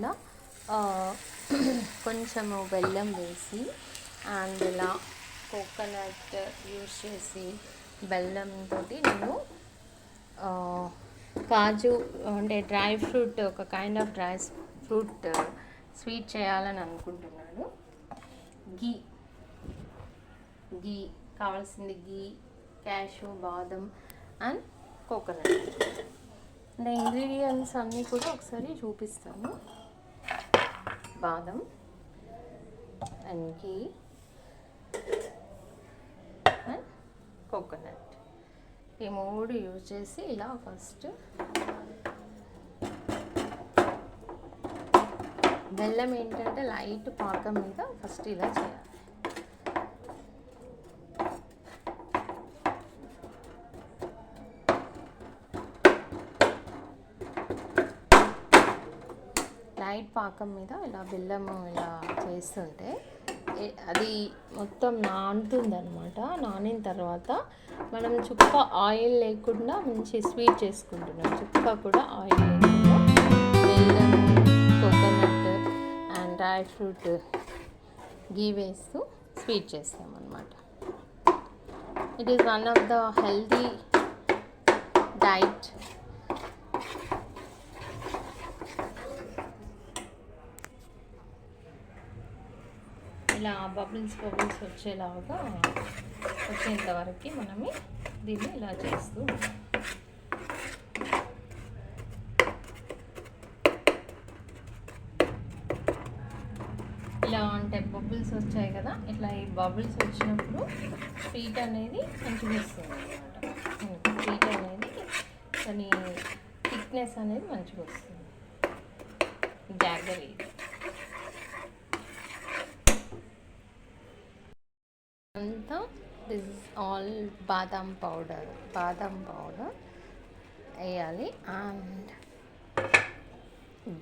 కాకుండా కొంచెము బెల్లం వేసి అండ్ ఇలా కోకోనట్ యూస్ చేసి బెల్లంతో నేను కాజు అంటే డ్రై ఫ్రూట్ ఒక kind of dry fruit sweet చేయాలని అనుకుంటున్నాను. గీ కావాల్సింది గీ, క్యాషు, బాదం అండ్ కోకోనట్. అంటే ఇంగ్రీడియంట్స్ అన్నీ కూడా ఒకసారి చూపిస్తాను. బాదం అండ్ గీ అండ్ కోకోనట్, ఈ మూడు యూజ్ చేసి ఇలా ఫస్ట్ బెల్లం ఏంటంటే లైట్ పాకం మీద ఫస్ట్ ఇలా చేయాలి. లైట్ పాకం మీద ఇలా బెల్లము ఇలా చేస్తుంటే అది మొత్తం నానుతుందన్నమాట. నానిన తర్వాత మనం చుక్క ఆయిల్ లేకుండా మంచి స్వీట్ చేసుకుంటున్నాం. చుక్క కూడా ఆయిల్ లేకుండా బెల్లం, కోకోనట్ అండ్ డ్రై ఫ్రూట్, గీ వేస్తూ స్వీట్ చేస్తామన్నమాట. It is one of the healthy diet. ఇలా బబుల్స్ వచ్చేలాగా వచ్చేంత వరకు మనమే దీన్ని ఇలా చేస్తూ ఉంటాం. ఇలా అంటే బబుల్స్ వచ్చాయి కదా, ఇట్లా ఈ బబుల్స్ వచ్చినప్పుడు స్వీట్ అనేది మంచిగా వస్తుంది అన్నమాట. స్వీట్ అనేది దాని థిక్నెస్ అనేది మంచిగా వస్తుంది. జాగరీ అంతా దిస్ ఆల్ బాదం పౌడర్ వేయాలి అండ్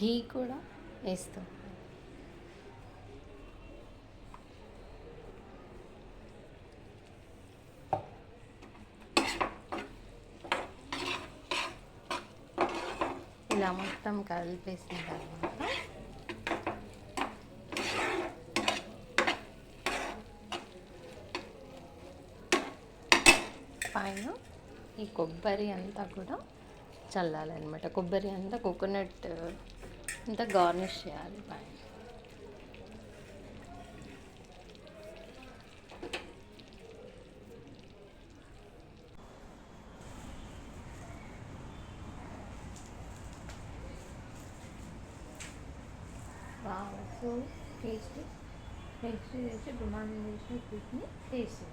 గీ కూడా వేస్తాం. ఇలా మొత్తం కలిపేసిన తర్వాత పైన ఈ కొబ్బరి అంతా కూడా చల్లాలన్నమాట. కొబ్బరి అంతా కోకోనట్ అంతా గార్నిష్ చేయాలి పైన. సో టేస్టీ చేసి డిమాండ్ చేసిన ఫుడ్ని టేస్ట్